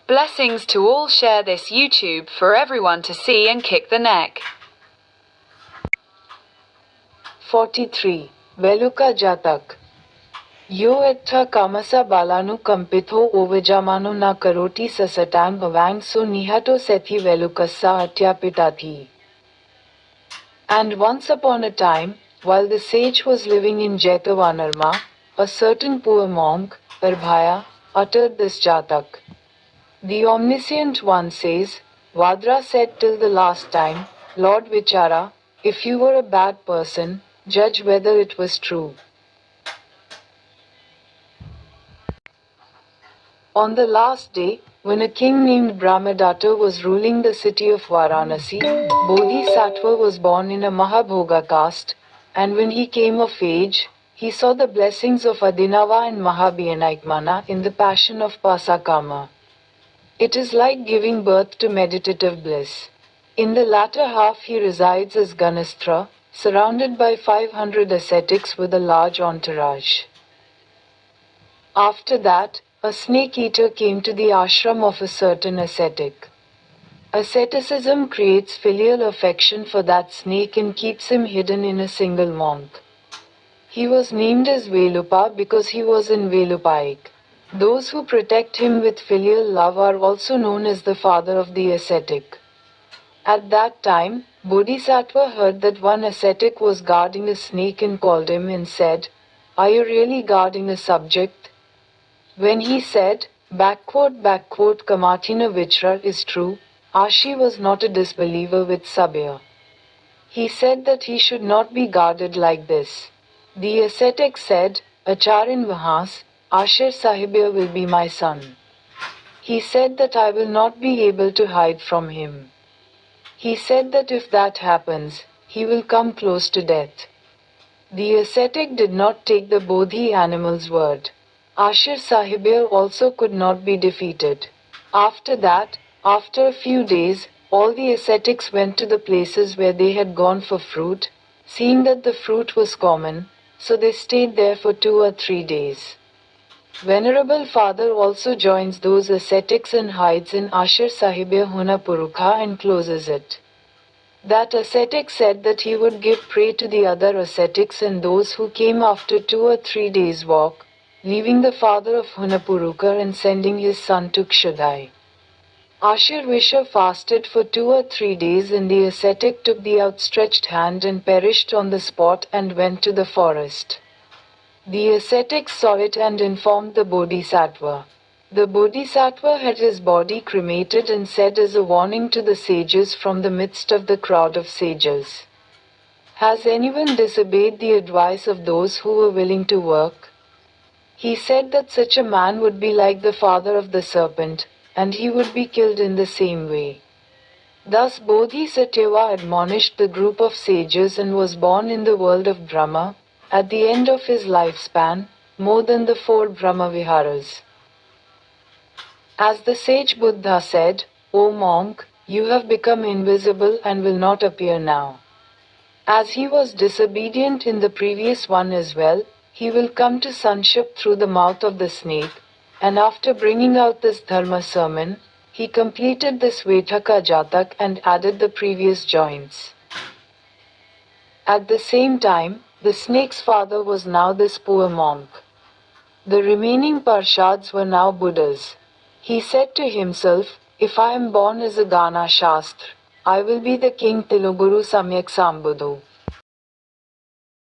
Blessings to all. Share this YouTube for everyone to see and kick the neck. 43. Veluka Jatak. Yo etha kamasa balanu kampitho ovijamanu na karoti sasatang avang so nihato sethi velukasa atyapitathi. And once upon a time, while the sage was living in Jetavanarma, a certain poor monk, Arbhaya, uttered this Jatak. The Omniscient One says, Vadra said till the last time, Lord Vichara, if you were a bad person, judge whether it was true. On the last day, when a king named Brahmadatta was ruling the city of Varanasi, Bodhisattva was born in a Mahabhoga caste, and when he came of age, he saw the blessings of Adinava and Mahabhiyanaikmana in the passion of Pasakama. It is like giving birth to meditative bliss. In the latter half he resides as Ganasthra, surrounded by 500 ascetics with a large entourage. After that, a snake-eater came to the ashram of a certain ascetic. Asceticism creates filial affection for that snake and keeps him hidden in a single monk. He was named as Velupa because he was in Velupaik. Those who protect him with filial love are also known as the father of the ascetic. At that time, Bodhisattva heard that one ascetic was guarding a snake and called him and said, "Are you really guarding a subject?" When he said, Kamathina Vichra is true, Ashi was not a disbeliever with Sabya. He said that he should not be guarded like this. The ascetic said, Acharin Vahas, Ashir Sahibya will be my son. He said that I will not be able to hide from him. He said that if that happens, he will come close to death. The ascetic did not take the Bodhi animal's word. Ashir Sahibya also could not be defeated. After that, after a few days, all the ascetics went to the places where they had gone for fruit, seeing that the fruit was common, so they stayed there for 2 or 3 days. Venerable Father also joins those ascetics and hides in Ashir Sahibya Huna Purukha and closes it. That ascetic said that he would give prey to the other ascetics and those who came after 2 or 3 days' walk, leaving the father of Hunapurukar and sending his son to Kshadai. Ashir Visha fasted for 2 or 3 days and the ascetic took the outstretched hand and perished on the spot and went to the forest. The ascetic saw it and informed the Bodhisattva. The Bodhisattva had his body cremated and said as a warning to the sages from the midst of the crowd of sages, "Has anyone disobeyed the advice of those who were willing to work?" He said that such a man would be like the father of the serpent, and he would be killed in the same way. Thus Bodhisattva admonished the group of sages and was born in the world of Brahma, at the end of his lifespan, more than the 4 Brahma Viharas. As the sage Buddha said, "O monk, you have become invisible and will not appear now." As he was disobedient in the previous one as well, he will come to sonship through the mouth of the snake, and after bringing out this Dharma sermon, he completed this Vetaka Jatak and added the previous joints. At the same time, the snake's father was now this poor monk. The remaining Parshads were now Buddhas. He said to himself, "If I am born as a Gana Shastra, I will be the king Tiluguru Samyak Sambuddhu."